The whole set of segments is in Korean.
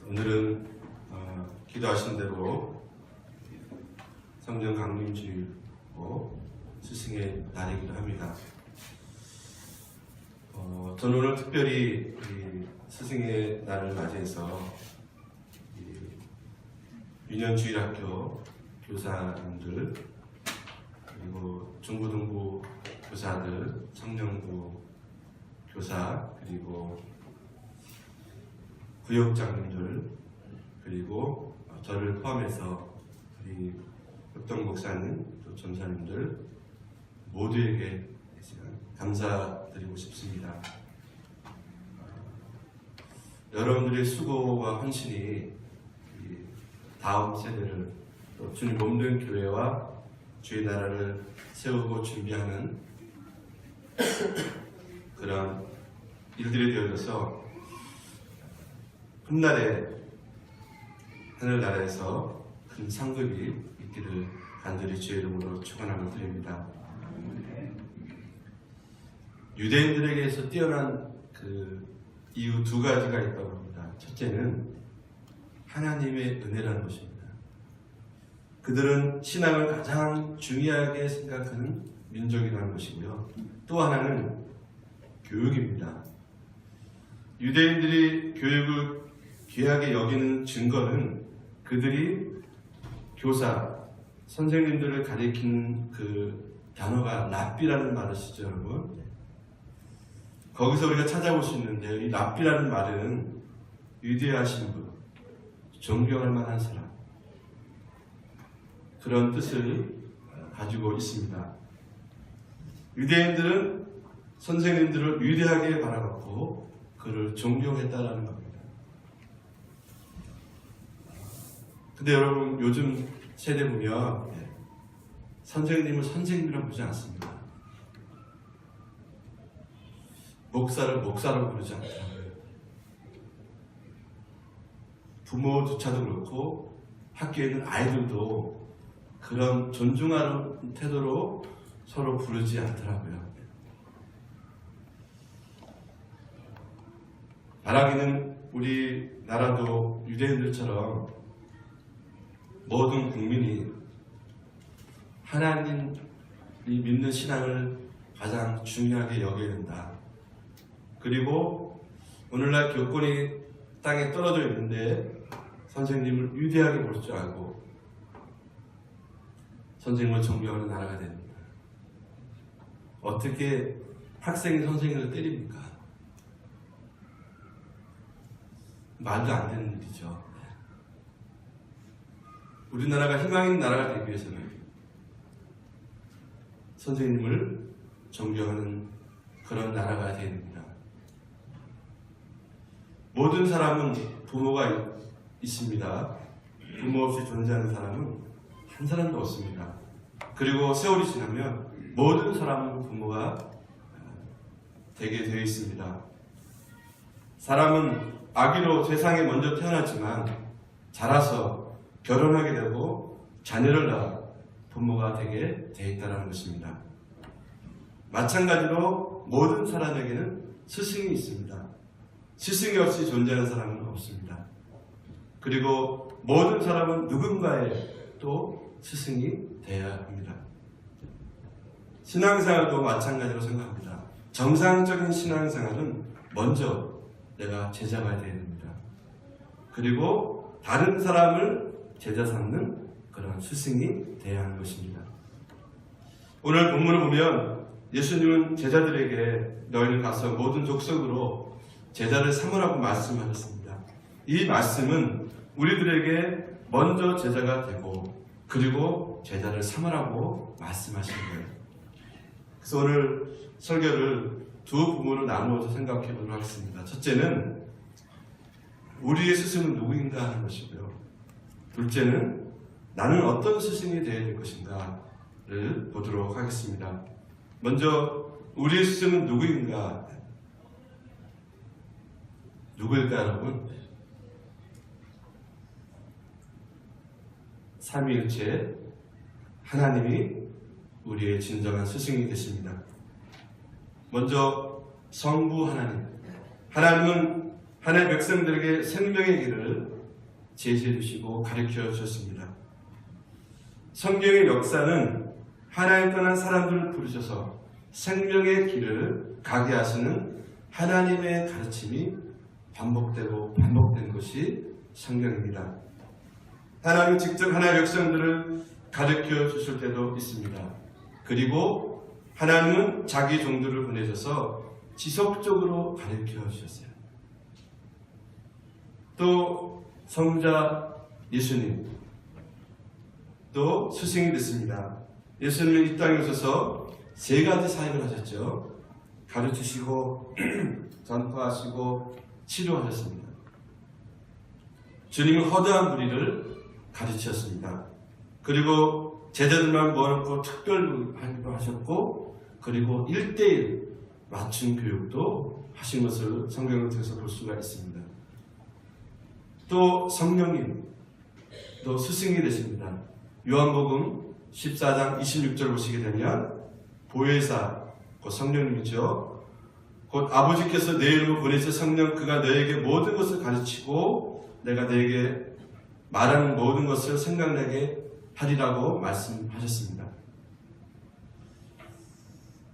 오늘은 기도하신 대로 성령 강림주일로 스승의 날이기도 합니다. 저는 오늘 특별히 스승의 날을 맞이해서 유년주일학교 교사님들, 그리고 중고등부 교사들, 청년부 교사, 그리고 구역장님들, 그리고 저를 포함해서 우리 흑동 목사님, 또 전사님들 모두에게 감사드리고 싶습니다. 여러분들의 수고와 헌신이 다음 세대를, 또 주님 몸된 교회와 주의 나라를 세우고 준비하는 그런 일들이 되어져서 훗날에 하늘나라에서 큰 상급이 있기를 간절히 주의 이름으로 축원함을 드립니다. 유대인들에게서 뛰어난 그 이유 두 가지가 있다고 합니다. 첫째는 하나님의 은혜라는 것입니다. 그들은 신앙을 가장 중요하게 생각하는 민족이라는 것이고요. 또 하나는 교육입니다. 유대인들이 교육을 귀하게 여기는 증거는 그들이 교사, 선생님들을 가리키는 그 단어가 랍비라는 말을 쓰죠, 여러분. 거기서 우리가 찾아볼 수 있는데요. 이 랍비라는 말은 위대하신 분, 존경할 만한 사람, 그런 뜻을 가지고 있습니다. 유대인들은 선생님들을 위대하게 바라봤고 그를 존경했다라는 겁니다. 근데 여러분, 요즘 세대 보면 선생님을 선생님이라고 부르지 않습니다. 목사를 목사라고 부르지 않더라고요. 부모조차도 그렇고 학교에 있는 아이들도 그런 존중하는 태도로 서로 부르지 않더라고요. 바라기는 우리나라도 유대인들처럼 모든 국민이 하나님이 믿는 신앙을 가장 중요하게 여겨야 된다. 그리고 오늘날 교권이 땅에 떨어져 있는데 선생님을 위대하게 볼 줄 알고 선생님을 존경하는 나라가 됩니다. 어떻게 학생이 선생님을 때립니까? 말도 안 되는 일이죠. 우리나라가 희망 있는 나라가 되기 위해서는 선생님을 존경하는 그런 나라가 되어야 됩니다. 모든 사람은 부모가 있습니다. 부모 없이 존재하는 사람은 한 사람도 없습니다. 그리고 세월이 지나면 모든 사람은 부모가 되게 되어 있습니다. 사람은 아기로 세상에 먼저 태어났지만 자라서 결혼하게 되고 자녀를 낳아 부모가 되게 되어 있다는 것입니다. 마찬가지로 모든 사람에게는 스승이 있습니다. 스승이 없이 존재하는 사람은 없습니다. 그리고 모든 사람은 누군가의 또 스승이 되어야 합니다. 신앙생활도 마찬가지로 생각합니다. 정상적인 신앙생활은 먼저 내가 제자가 되어야 됩니다. 그리고 다른 사람을 제자 삼는 그런 스승이 되어야 하는 것입니다. 오늘 본문을 보면 예수님은 제자들에게 너희는 가서 모든 족속으로 제자를 삼으라고 말씀하셨습니다. 이 말씀은 우리들에게 먼저 제자가 되고 그리고 제자를 삼으라고 말씀하신 거예요. 그래서 오늘 설교를 두 부분으로 나누어서 생각해 보도록 하겠습니다. 첫째는 우리의 스승은 누구인가 하는 것이고요. 둘째는 나는 어떤 스승이 되어야 될 것인가를 보도록 하겠습니다. 먼저 우리의 스승은 누구인가? 누구일까 여러분? 삼위일체 하나님이 우리의 진정한 스승이 되십니다. 먼저 성부 하나님, 하나님은 하나님의 백성들에게 생명의 길을 제시해 주시고 가르쳐 주셨습니다. 성경의 역사는 하나님 떠난 사람들을 부르셔서 생명의 길을 가게 하시는 하나님의 가르침이 반복되고 반복된 것이 성경입니다. 하나님 직접 하나님의 백성들을 가르쳐 주실 때도 있습니다. 그리고 하나님은 자기 종들을 보내셔서 지속적으로 가르쳐 주셨어요. 또 성자 예수님 또 스승이 됐습니다. 예수님은 이 땅에 오셔서 세 가지 사역을 하셨죠. 가르치시고 전파하시고 치료하셨습니다. 주님은 허다한 무리를 가르치셨습니다. 그리고 제자들만 모아놓고 특별하기도 하셨고, 그리고 1:1 맞춤 교육도 하신 것을 성경을 통해서 볼 수가 있습니다. 또 성령님, 또 스승이 되십니다. 요한복음 14장 26절 보시게 되면 보혜사, 곧 성령님이죠. 곧 아버지께서 내 이름으로 보내신 성령, 그가 너에게 모든 것을 가르치고 내가 너에게 말하는 모든 것을 생각나게 하리라고 말씀하셨습니다.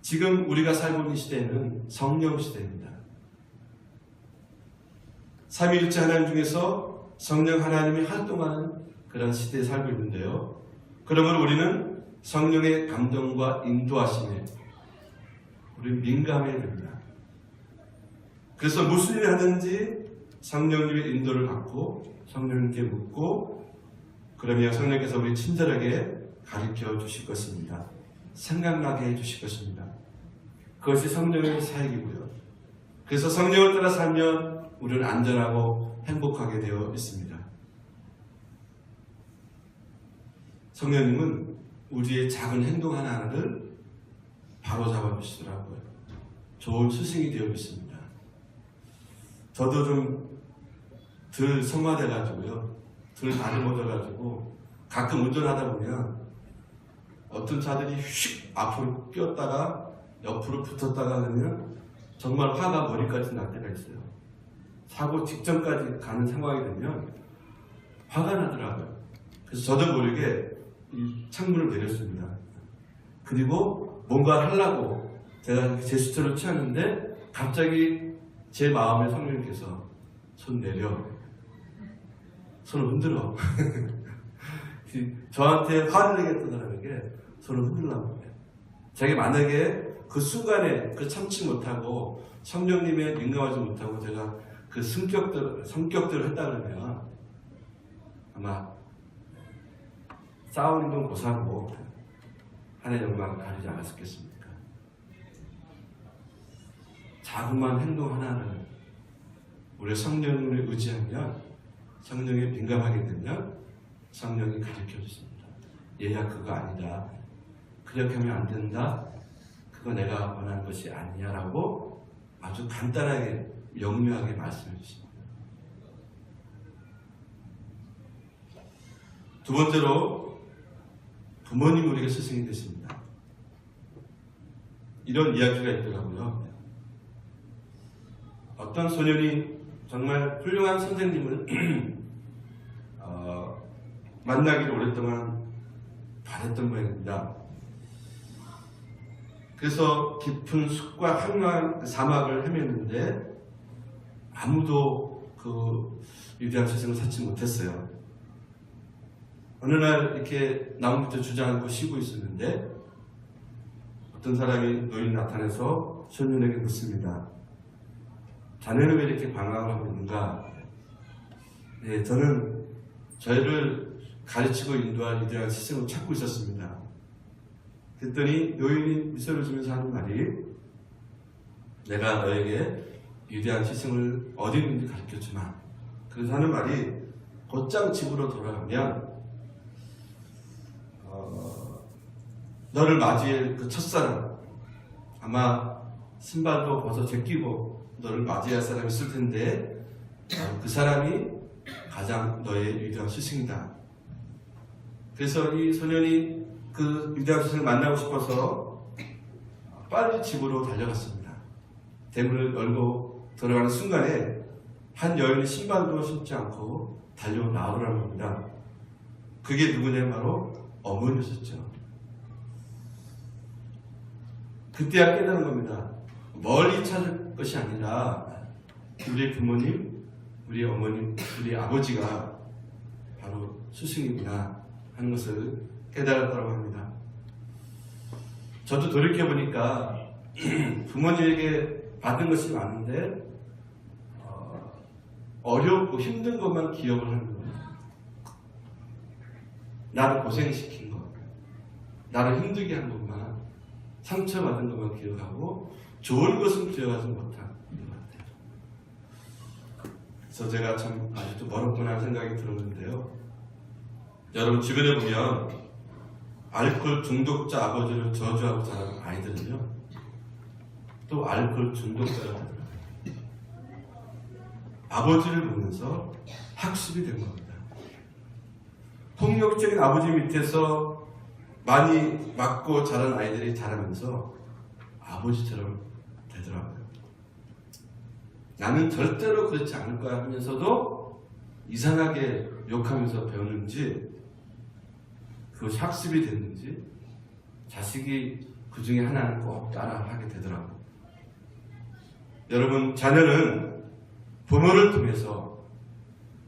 지금 우리가 살고 있는 시대는 성령 시대입니다. 삼위일체 하나님 중에서 성령 하나님이 활동하는 그런 시대에 살고 있는데요. 그러므로 우리는 성령의 감동과 인도하심에 우리는 민감해야 됩니다. 그래서 무슨 일을 하든지 성령님의 인도를 받고 성령님께 묻고, 그러면 성령께서 우리 친절하게 가르쳐 주실 것입니다. 생각나게 해 주실 것입니다. 그것이 성령의 사역이고요. 그래서 성령을 따라 살면 우리는 안전하고 행복하게 되어 있습니다. 성령님은 우리의 작은 행동 하나하나를 바로잡아 주시더라고요. 좋은 스승이 되어 있습니다. 저도 좀 덜 성화돼가지고요, 덜 다듬어져가지고 가끔 운전하다 보면 어떤 차들이 휙 앞으로 끼었다가 옆으로 붙었다가 하면 정말 화가 머리까지 날 때가 있어요. 사고 직전까지 가는 상황이 되면 화가 나더라고요. 그래서 저도 모르게 이 창문을 내렸습니다. 그리고 뭔가 하려고 제가 제스처를 취하는데 갑자기 제 마음에 성령님께서 손 내려, 손을 흔들어. 저한테 화를 내겠다는 게 손을 흔들라고 해요. 제가 만약에 그 순간에 그 참지 못하고 성령님의 민감하지 못하고 제가 그 성격들을 했다 그러면 아마 싸우는 건 고사하고 하나님의 영광을 가리지 않았겠습니까? 자그마한 행동 하나는 우리 성령을 의지하면, 성령에 민감하게 되면 성령이 가르쳐 주십니다. 얘야 그거 아니다, 그렇게 하면 안 된다, 그거 내가 원하는 것이 아니야 라고 아주 간단하게 명료하게 말씀해 주십니다. 두 번째로 부모님 우리가 스승이 되십니다. 이런 이야기가 있더라고요. 어떤 소년이 정말 훌륭한 선생님을 만나기를 오랫동안 바랬던 모양입니다. 그래서 깊은 숲과 한가한 사막을 헤맸는데 아무도 그 위대한 스승을 찾지 못했어요. 어느 날 이렇게 나무 밑에 주저앉고 쉬고 있었는데 어떤 사람이 노인이 나타나서 소년에게 묻습니다. 자네는 왜 이렇게 방황을 하고 있는가? 네, 저는 저희를 가르치고 인도할 위대한 스승을 찾고 있었습니다. 그랬더니 노인이 미소를 지면서 하는 말이, 내가 너에게 위대한 스승을 어디 있는지 가르쳐주마. 그래서 하는 말이, 곧장 집으로 돌아가면 너를 맞이할 그 첫사람, 아마 신발도 벗어 제끼고 너를 맞이할 사람이 있을 텐데 그 사람이 가장 너의 위대한 스승이다. 그래서 이 소년이 그 위대한 스승을 만나고 싶어서 빨리 집으로 달려갔습니다. 대문을 열고 들어가는 순간에 한 여인이 신발도 신지 않고 달려 나오라는 겁니다. 그게 누구냐? 바로 어머니였었죠. 그때야 깨달은 겁니다. 멀리 찾을 것이 아니라 우리 부모님, 우리 어머님, 우리 아버지가 바로 스승이구나 하는 것을 깨달았다고 합니다. 저도 돌이켜보니까 부모님에게 받은 것이 많은데 어렵고 힘든 것만 기억을 하는 거예요. 나를 고생시킨 것, 나를 힘들게 한 것만, 상처받은 것만 기억하고 좋은 것은 기억하지 못한 것 같아요. 그래서 제가 참 아직도 멀었구나 하는 생각이 들었는데요. 여러분 주변에 보면 알코올 중독자 아버지를 저주하고 자라는 아이들은요, 또 알코올 중독자가 되더라고요. 아버지를 보면서 학습이 된 겁니다. 폭력적인 아버지 밑에서 많이 맞고 자란 아이들이 자라면서 아버지처럼 되더라고요. 나는 절대로 그렇지 않을 거야 하면서도 이상하게 욕하면서 배웠는지, 그것이 학습이 됐는지 자식이 그 중에 하나는 꼭 따라하게 되더라고요. 여러분, 자녀는 부모를 통해서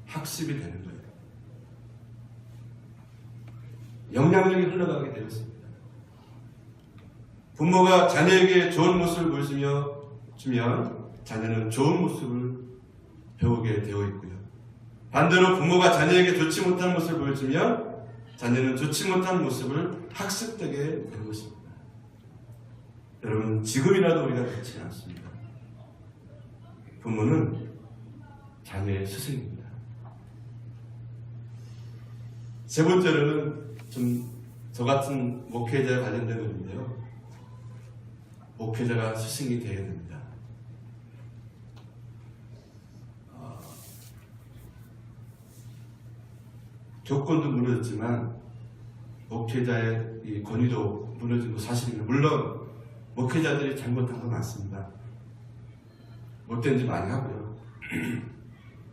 학습이 되는 거예요. 영향력이 흘러가게 되었습니다. 부모가 자녀에게 좋은 모습을 보여주면 자녀는 좋은 모습을 배우게 되어 있고요. 반대로 부모가 자녀에게 좋지 못한 모습을 보여주면 자녀는 좋지 못한 모습을 학습되게 되는 것입니다. 여러분, 지금이라도 우리가 그렇지 않습니다. 부모는 자녀의 스승입니다. 세 번째로는 좀 저 같은 목회자에 관련된 건데요. 목회자가 스승이 되어야 됩니다. 조건도 무너졌지만 목회자의 이 권위도 무너진 거 사실입니다. 물론 목회자들이 잘못한 건 맞습니다. 못된 짓 많이 하고요.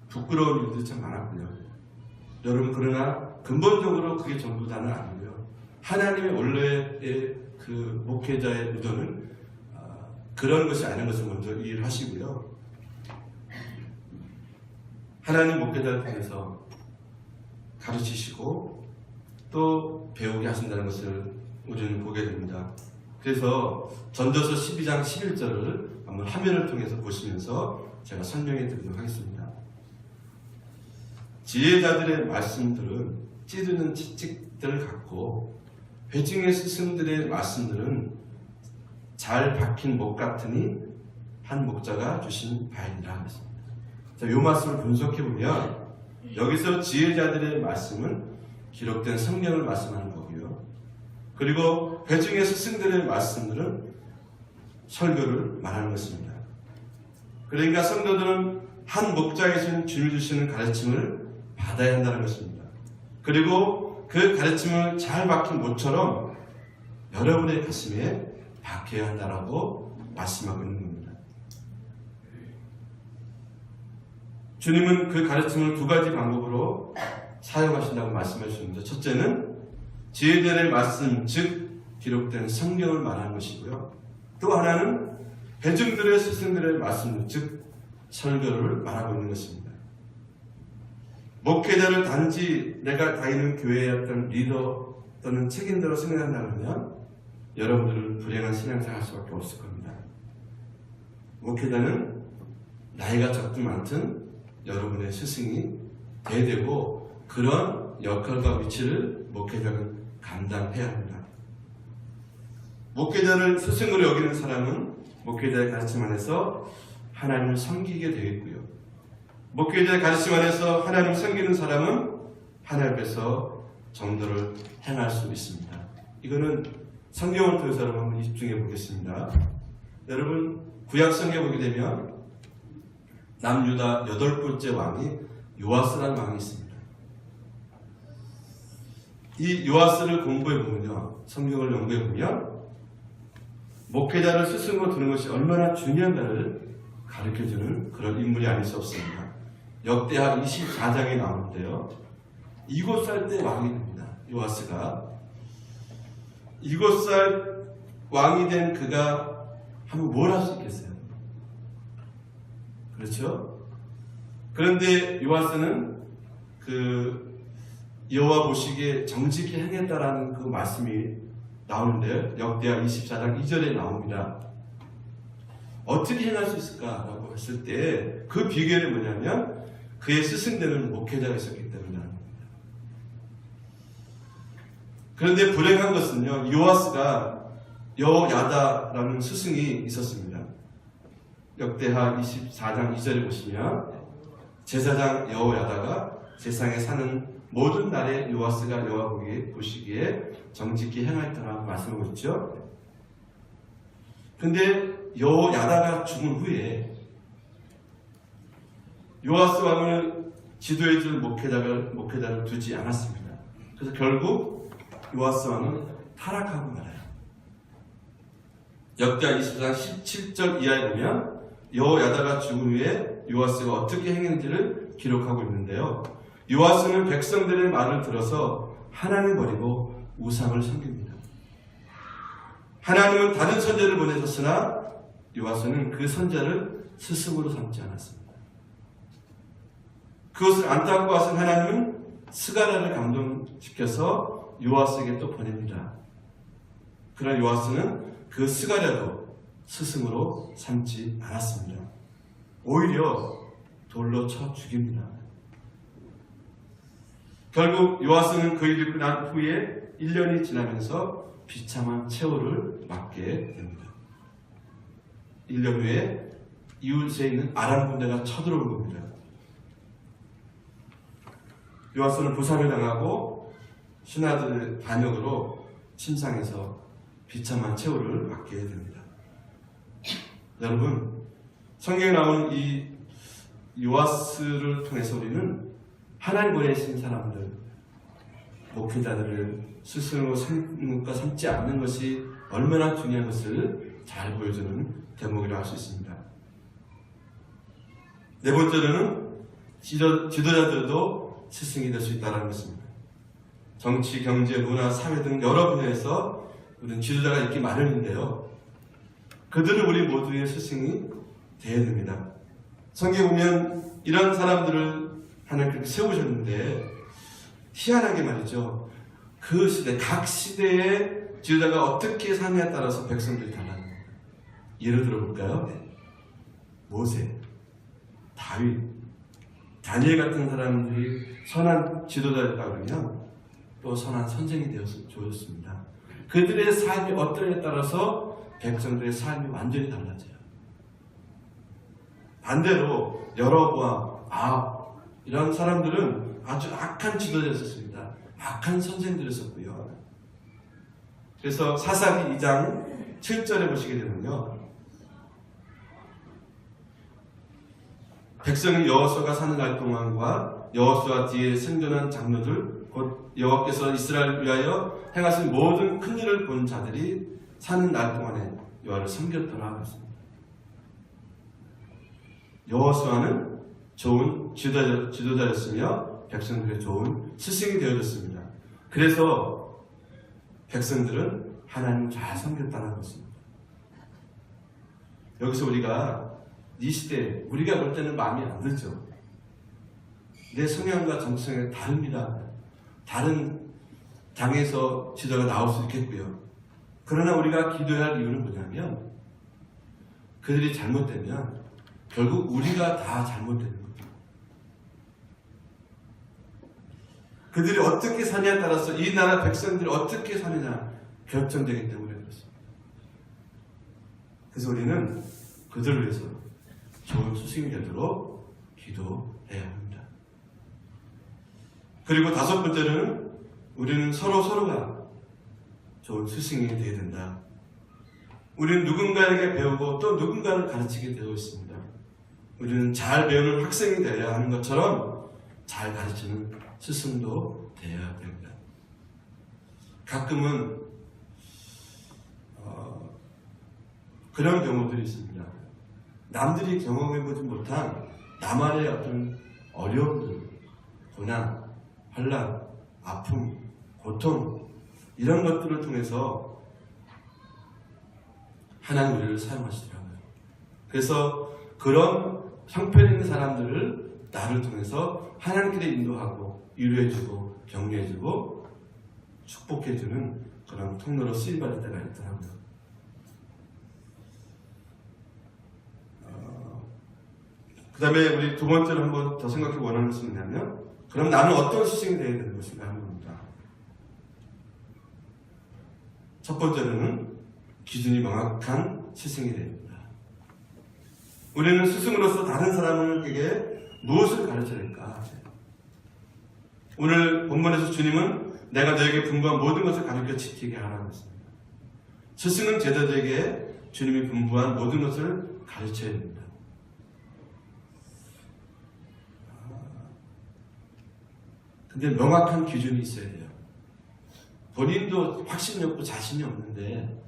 부끄러운 일들이 참 많았고요. 여러분, 그러나 근본적으로 그게 전부 다는 아니고요. 하나님의 원래의 그 목회자의 의도는 그런 것이 아닌 것을 먼저 이해를 하시고요. 하나님 목회자를 통해서 가르치시고 또 배우게 하신다는 것을 우리는 보게 됩니다. 그래서 전도서 12장 11절을 한번 화면을 통해서 보시면서 제가 설명해 드리도록 하겠습니다. 지혜자들의 말씀들은 찌르는 채찍들을 갖고 회중의 스승들의 말씀들은 잘 박힌 목 같으니 한 목자가 주신 바이니라 했습니다. 자, 이 말씀을 분석해 보면 여기서 지혜자들의 말씀은 기록된 성경을 말씀하는 거고요. 그리고 회중의 스승들의 말씀들은 설교를 말하는 것입니다. 그러니까 성도들은 한 목자에서 주님 주시는 가르침을 받아야 한다는 것입니다. 그리고 그 가르침을 잘 박힌 못처럼 여러분의 가슴에 박혀야 한다라고 말씀하고 있는 겁니다. 주님은 그 가르침을 두 가지 방법으로 사용하신다고 말씀하셨습니다. 첫째는 지혜들의 말씀, 즉 기록된 성경을 말하는 것이고요. 또 하나는 회중들의 스승들의 말씀, 즉 설교를 말하고 있는 것입니다. 목회자를 단지 내가 다니는 교회의 어떤 리더 또는 책임자로 생각한다면 여러분들은 불행한 신앙생활 할 수밖에 없을 겁니다. 목회자는 나이가 적든 많든 여러분의 스승이 돼야 되고 그런 역할과 위치를 목회자는 감당해야 합니다. 목회자를 스승으로 여기는 사람은 목회자의 가르침 안에서 하나님을 섬기게 되겠고요. 목회자의 가르침 안에서 하나님을 섬기는 사람은 하나님 앞에서 정도를 행할 수 있습니다. 이거는 성경을 통해서 여러분 한번 집중해 보겠습니다. 여러분, 구약 성경에 보게 되면 남유다 8번째 왕이 요아스라는 왕이 있습니다. 이 요아스를 공부해 보면요, 성경을 연구해 보면 목회자를 스승으로 두는 것이 얼마나 중요한가를 가르쳐주는 그런 인물이 아닐 수 없습니다. 역대하 24장에 나오는데요. 7살 때 왕이 됩니다. 요아스가. 7살 왕이 된 그가 하면 뭘 할 수 있겠어요? 그렇죠? 그런데 요아스는 그 여호와 보시기에 정직히 행했다라는 그 말씀이 나오는데요. 역대하 24장 2절에 나옵니다. 어떻게 행할 수 있을까라고 했을 때 그 비결이 뭐냐면 그의 스승되는 목회자가 있었기 때문이라는 겁니다. 그런데 불행한 것은요, 요아스가 여호야다라는 스승이 있었습니다. 역대하 24장 2절에 보시면 제사장 여호야다가 세상에 사는 모든 날에 요아스가 여호와 보시기에 정직히 행하였다라고 말씀하고 있죠. 근데 여호야다가 죽은 후에 요아스 왕을 지도해줄 목회자를 두지 않았습니다. 그래서 결국 요아스 왕은 타락하고 말아요. 역대하 24장 17절 이하에 보면 여호야다가 죽은 후에 요아스가 어떻게 행했는지를 기록하고 있는데요. 요아스는 백성들의 말을 들어서 하나님을 버리고 우상을 섬깁니다. 하나님은 다른 선지자를 보내셨으나 요아스는 그 선지자를 스승으로 삼지 않았습니다. 그것을 안타까워하신 하나님은 스가랴를 감동시켜서 요아스에게 또 보냅니다. 그러나 요아스는 그 스가랴도 스승으로 삼지 않았습니다. 오히려 돌로 쳐 죽입니다. 결국 요아스는 그 일을 끝난 후에 1년이 지나면서 비참한 최후를 맞게 됩니다. 1년 후에 이웃에 있는 아람 군대가 쳐들어온 겁니다. 요아스는 부상을 당하고 신하들의 반역으로 침상에서 비참한 최후를 맞게 됩니다. 여러분, 성경에 나오는 이 요아스를 통해서 우리는 하나님 보내신 사람들, 목회자들을 스스로 삼지 않는 것이 얼마나 중요한 것을 잘 보여주는 대목이라고 할 수 있습니다. 네 번째로는 지도자들도 스승이 될 수 있다는 것입니다. 정치, 경제, 문화, 사회 등 여러 분야에서 우리는 지도자가 있기 마련인데요. 그들은 우리 모두의 스승이 되어야 됩니다. 성경에 보면 이런 사람들을 하나님 그렇게 세우셨는데 희한하게 말이죠. 그 시대, 각 시대의 지도자가 어떻게 사느냐에 따라서 백성들이 달라요. 예를 들어볼까요? 모세, 다윗, 다니엘 같은 사람들이 선한 지도자였다고 그러면 또 선한 선생이 되어서 주었습니다. 그들의 삶이 어떠냐에 따라서 백성들의 삶이 완전히 달라져요. 반대로 여로보암, 아합 이런 사람들은 아주 악한 지도자였습니다. 악한 선생들이었고요. 그래서 사사기 2장 7절에 보시게 되면요, 백성이 여호수아가 사는 날 동안과 여호수아 뒤에 생존한 장로들 곧 여호와께서 이스라엘을 위하여 행하신 모든 큰 일을 본 자들이 사는 날 동안에 여호와를 섬겼더라 했습니다. 여호수아는 좋은 지도자였으며 백성들의 좋은 스승이 되어졌습니다. 그래서 백성들은 하나님을 잘 섬겼다는 것입니다. 여기서 우리가 이 시대에 우리가 볼 때는 마음에 안 들죠. 내 성향과 정성이 다릅니다. 다른 당에서 지도가 나올 수 있겠고요. 그러나 우리가 기도해야 할 이유는 뭐냐면 그들이 잘못되면 결국 우리가 다 잘못되는 겁니다. 그들이 어떻게 사냐에 따라서 이 나라 백성들이 어떻게 사느냐 결정되기 때문에 그렇습니다. 그래서 우리는 그들을 위해서 좋은 스승이 되도록 기도해야 합니다. 그리고 다섯 번째는 우리는 서로가 좋은 스승이 되어야 된다. 우리는 누군가에게 배우고 또 누군가를 가르치게 되어 있습니다. 우리는 잘 배우는 학생이 되어야 하는 것처럼 잘 가르치는 스승도 되어야 됩니다. 가끔은 그런 경우들이 있습니다. 남들이 경험해보지 못한 나만의 어떤 어려움들, 고난, 환난, 아픔, 고통 이런 것들을 통해서 하나님 우리를 사용하시더라고요. 그래서 그런 형편에 있는 사람들을 나를 통해서 하나님께 인도하고 위로해주고 격려해주고 축복해주는 그런 통로로 쓰임받을 때가 있더라고요. 그 다음에 우리 두 번째로 한번 더 생각해 원하는 것은 뭐냐면, 그럼 나는 어떤 스승이 되어야 되는 것인가 하는 겁니다. 첫 번째로는 기준이 명확한 스승이 됩니다. 우리는 스승으로서 다른 사람에게 무엇을 가르쳐야 될까? 오늘 본문에서 주님은 내가 너에게 분부한 모든 것을 가르쳐 지키게 하라고 했습니다. 스승은 제자들에게 주님이 분부한 모든 것을 가르쳐야 됩니다. 근데 명확한 기준이 있어야 돼요. 본인도 확신이 없고 자신이 없는데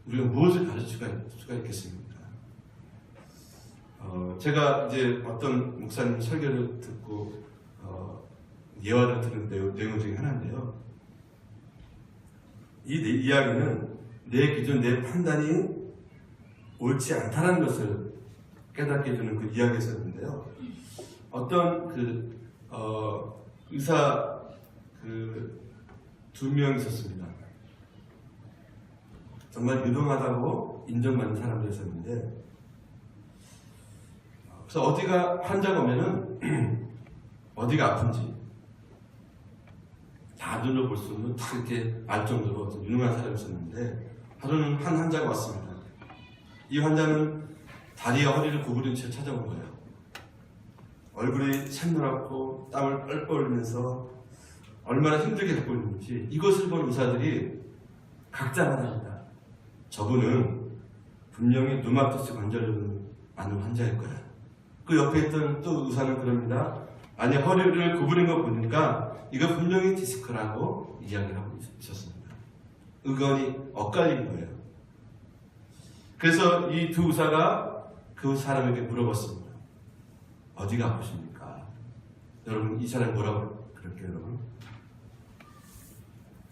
우리가 무엇을 가르칠 수가 있겠습니까? 제가 이제 어떤 목사님 설교를 듣고 예화를 듣는 내용 중에 하나인데요. 이 이야기는 내 기준, 내 판단이 옳지 않다는 것을 깨닫게 해주는 그 이야기였었는데요. 어떤 의사 두 명 있었습니다. 정말 유능하다고 인정받는 사람들이었는데, 그래서 어디가 환자가 오면은 어디가 아픈지 다 눈으로 볼 수 없는 딱 이렇게 알 정도로 유능한 사람이었는데, 하루는 한 환자가 왔습니다. 이 환자는 다리와 허리를 구부린 채 찾아온 거예요. 얼굴이 샛노랗고 땀을 뻘뻘 흘리면서 얼마나 힘들게 겪고 있는지 이것을 본 의사들이 각자 말합니다. 저분은 분명히 류마티스 관절염을 앓는 환자일 거야. 그 옆에 있던 또 의사는 그럽니다. 아니, 허리를 구부린 거 보니까 이거 분명히 디스크라고 이야기를 하고 있었습니다. 의견이 엇갈린 거예요. 그래서 이 두 의사가 그 사람에게 물어봤습니다. 어디가 아프십니까? 여러분, 이 사람이 뭐라고 그럴게요, 여러분?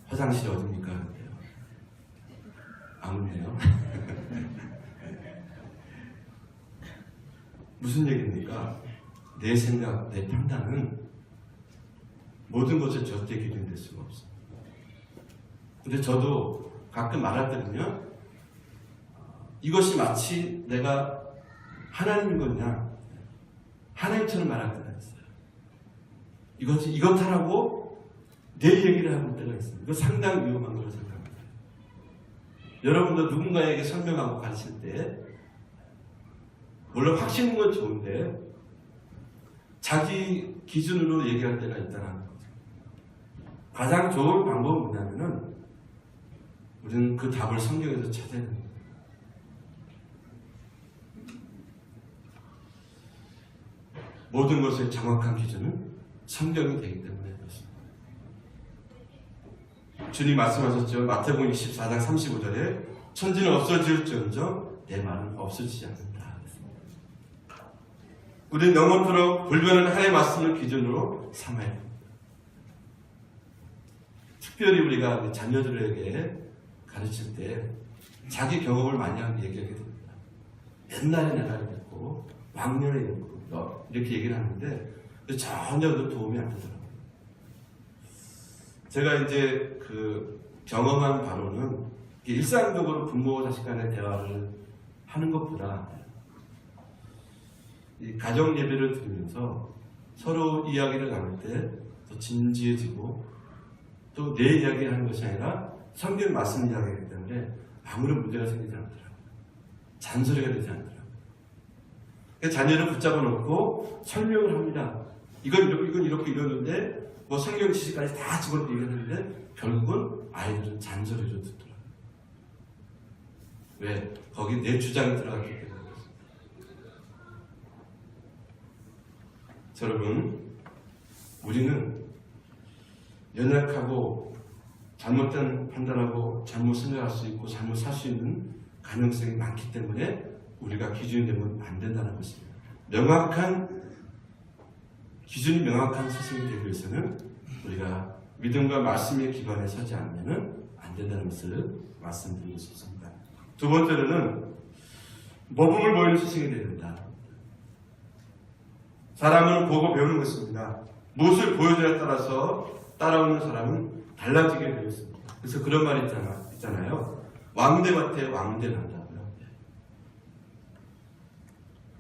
화장실이 어딥니까? 그럴게요. 아무네요. 무슨 얘기입니까? 내 생각, 내 판단은 모든 것에 절대 기준이 될 수가 없습니다. 근데 저도 가끔 말할 때는요, 이것이 마치 내가 하나님인 거냐, 하나님처럼 말할 때가 있어요. 이것이 이렇다라고 내 얘기를 하는 때가 있습니다. 이거 상당히 위험한 거라고 생각합니다. 여러분도 누군가에게 설명하고 가르칠 때, 물론 확신인 건 좋은데 자기 기준으로 얘기할 때가 있다는 거죠. 가장 좋은 방법은 뭐냐면은 우리는 그 답을 성경에서 찾아야 됩니다. 모든 것의 정확한 기준은 성경이 되기 때문에 그렇습니다. 주님 말씀하셨죠. 마태복음 24장 35절에 천지는 없어질지언정 내 말은 없어지지 않는다. 우리는 영원토록 불변한 하나님의 말씀을 기준으로 삼아야 됩니다. 특별히 우리가 자녀들에게 가르칠 때 자기 경험을 많이 얘기하게 됩니다. 옛날에 내가 이랬고 왕년에 이랬고 이렇게 얘기를 하는데 전혀 도움이 안 되더라고요. 제가 이제 경험한 바로는 일상적으로 부모 자식 간의 대화를 하는 것보다 이 가정 예배를 드리면서 서로 이야기를 나눌 때 더 진지해지고 또 내 이야기 하는 것이 아니라 성경 말씀 이야기이기 때문에 아무런 문제가 생기지 않더라고요. 잔소리가 되지 않더라고요. 자녀를 붙잡아 놓고 설명을 합니다. 이건 이렇게 이러는데 뭐 성경 지식까지 다 집어넣고 얘기하는데 결국은 아이들은 잔소리를 듣더라고요. 왜? 거기 내 주장이 들어갔기 때문에. 여러분, 우리는 연약하고 잘못된 판단하고 잘못 생각할 수 있고 잘못 살 수 있는 가능성이 많기 때문에 우리가 기준이 되면 안 된다는 것입니다. 명확한 기준이 명확한 스승이 되기 위해서는 우리가 믿음과 말씀의 기반에 서지 않으면 안 된다는 것을 말씀드리고 싶습니다. 두 번째로는 모범을 보이는 스승이 되어야 된다. 사람은 보고 배우는 것입니다. 무엇을 보여줘야 따라서 따라오는 사람은 달라지게 되어 있습니다. 그래서 그런 말이 있잖아요. 왕대밭에 왕대 난다고요.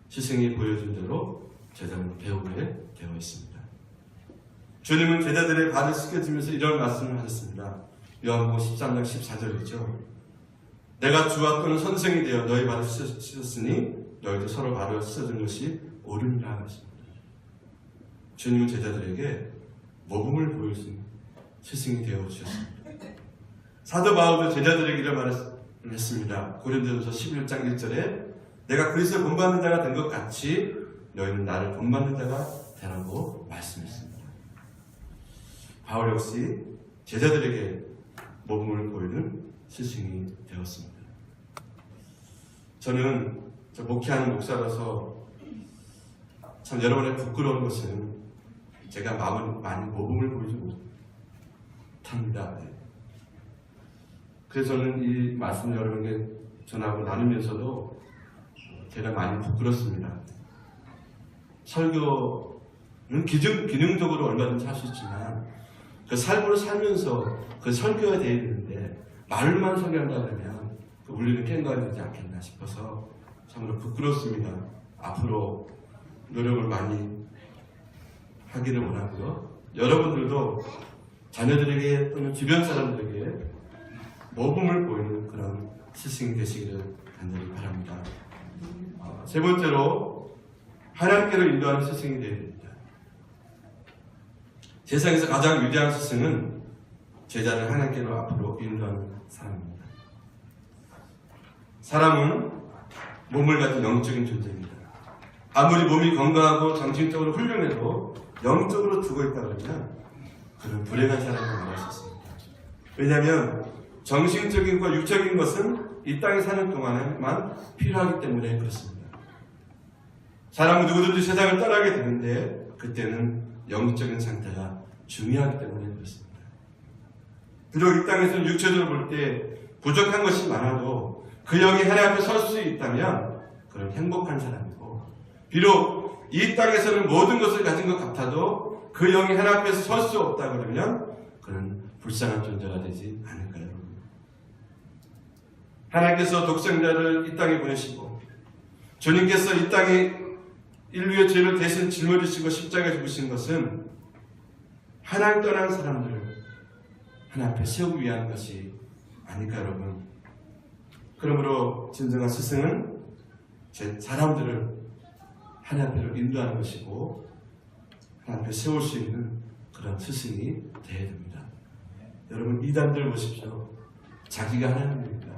스승이 보여준 대로 제자는 배우게 되어 있습니다. 주님은 제자들의 발을 씻겨주면서 이런 말씀을 하셨습니다. 요한복음 13장 14절이죠. 내가 주와 또는 선생이 되어 너희 발을 씻었으니 너희도 서로 발을 씻어준 것이 옳으니라 하십니다. 주님은 제자들에게 모범을 보여준 스승이 되어 주셨습니다. 사도 바울도 제자들에게 이런 말을 했습니다. 고린도전서 11장 1절에 내가 그리스도 본받는 자가 된 것 같이 너희는 나를 본받는 자가 되라고 말씀했습니다. 바울 역시 제자들에게 모범을 보이는 스승이 되었습니다. 저는 목회하는 목사로서 참 여러분의 부끄러운 것은 제가 마음을 많이 모범을 보이지 못합니다. 그래서 저는 이 말씀을 여러분에게 전하고 나누면서도 제가 많이 부끄럽습니다. 설교는 기능적으로 얼마든지 할 수 있지만 그 삶으로 살면서 그 설교가 되어야 되는데 말로만 설교한다 그러면 그 우리는 깬가야 되지 않겠나 싶어서 참으로 부끄럽습니다. 앞으로 노력을 많이 하기를 원하고요. 여러분들도 자녀들에게 또는 주변 사람들에게 모범을 보이는 그런 스승이 되시기를 간절히 바랍니다. 세 번째로 하나님께로 인도하는 스승이 되어야 됩니다. 세상에서 가장 위대한 스승은 제자를 하나님께로 앞으로 인도하는 사람입니다. 사람은 몸을 가진 영적인 존재입니다. 아무리 몸이 건강하고 정신적으로 훌륭해도 영적으로 죽어있다 그러면 그는 불행한 사람이라고 말할 수 있습니다. 왜냐하면 정신적인 것, 육적인 것은 이 땅에 사는 동안에만 필요하기 때문에 그렇습니다. 사람은 누구든지 세상을 떠나게 되는데 그때는 영적인 상태가 중요하기 때문에 그렇습니다. 비록 이 땅에서는 육체적으로 볼 때 부족한 것이 많아도 그 영이 하나님 앞에 설 수 있다면 그는 행복한 사람이고, 비록 이 땅에서는 모든 것을 가진 것 같아도 그 영이 하나님 앞에서 설 수 없다 그러면 그는 불쌍한 존재가 되지 않을까요? 하나님께서 독생자를 이 땅에 보내시고 주님께서 이 땅에 인류의 죄를 대신 짊어지시고 십자가에 죽으신 것은 하나님 떠난 사람들을 하나님 앞에 세우기 위한 것이 아닐까 여러분. 그러므로 진정한 스승은 사람들을 하나님 앞으로 인도하는 것이고 하나님 앞에 세울 수 있는 그런 스승이 되어야 됩니다. 여러분 이단들 보십시오. 자기가 하나님입니다.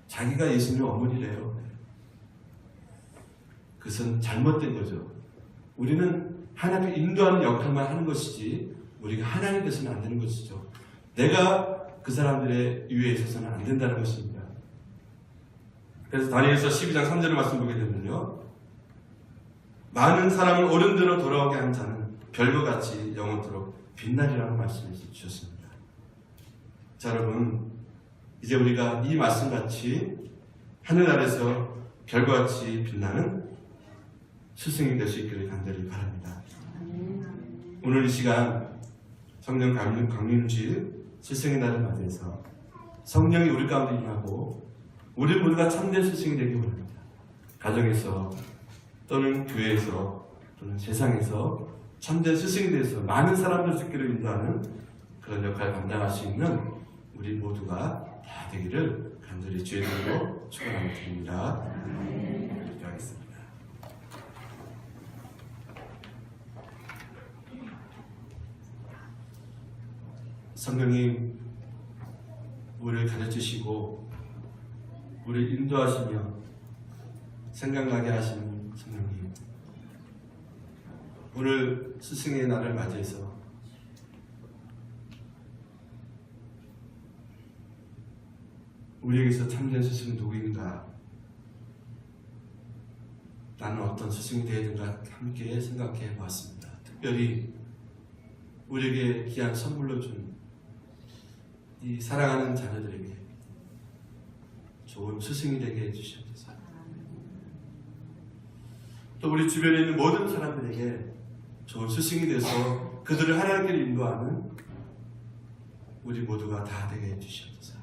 자기가 예수님의 어머니래요. 그것은 잘못된 거죠. 우리는 하나님께 인도하는 역할만 하는 것이지 우리가 하나님 되서는 안 되는 것이죠. 내가 그 사람들의 유해에 있어서는 안 된다는 것입니다. 그래서 다니엘서 12장 3절의 말씀 보게 되면요, 많은 사람을 옳은 대로 돌아오게 한 자는 별과 같이 영원토록 빛나리라는 말씀을 주셨습니다. 자 여러분, 이제 우리가 이 말씀같이 하늘 아래서 별과 같이 빛나는 스승이 될 수 있기를 간절히 바랍니다. 오늘 이 시간 성령 강림주일 스승의 날을 맞이해서 성령이 우리 가운데 임하고 우리 모두가 참된 스승이 되기 원합니다. 가정에서 또는 교회에서 또는 세상에서 참된 스승이 되어서 많은 사람들 죽기를 인도하는 그런 역할을 감당할 수 있는 우리 모두가 다 되기를 간절히 주의 이름으로 축원하며 드립니다. 기도하겠습니다. 성령님, 우리를 가르치시고 우리를 인도하시며 생각나게 하시는 성령님, 오늘 스승의 날을 맞이해서 우리에게서 참된 스승은 누구인가 나는 어떤 스승이 되어야 되는가 함께 생각해 보았습니다. 특별히 우리에게 귀한 선물로 준 이 사랑하는 자녀들에게 좋은 스승이 되게 해주시옵소서. 또 우리 주변에 있는 모든 사람들에게 좋은 스승이 돼서 그들을 하나님께로 인도하는 우리 모두가 다 되게 해주시옵소서.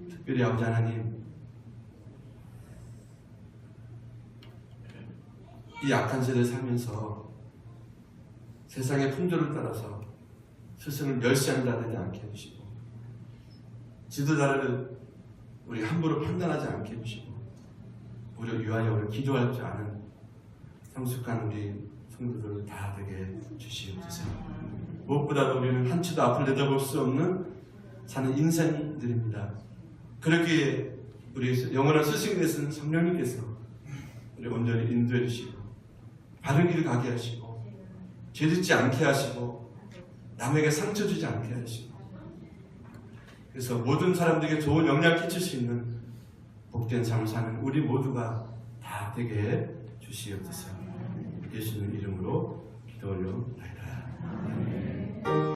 특별히 아버지 하나님, 이 악한 세대에 살면서 세상의 풍조를 따라서 스승을 멸시한다든지 않게 해주시고, 지도자를 우리 함부로 판단하지 않게 해주시고, 오히려 위하여 우리 기도할 줄 아는 성숙한 우리 성도들을 다 되게 주시옵소서. 무엇보다도 우리는 한치도 앞을 내다볼 수 없는 사는 인생들입니다. 그렇기에 우리 영원한 스승이 되신 성령님께서 우리 온전히 인도해 주시고, 바른 길을 가게 하시고, 죄짓지 않게 하시고, 남에게 상처 주지 않게 하시고, 그래서 모든 사람들에게 좋은 영향을 끼칠 수 있는 복된 삶을 사는 우리 모두가 다 되게 주시옵소서. 예수님 이름으로 기도 올려옵나이다.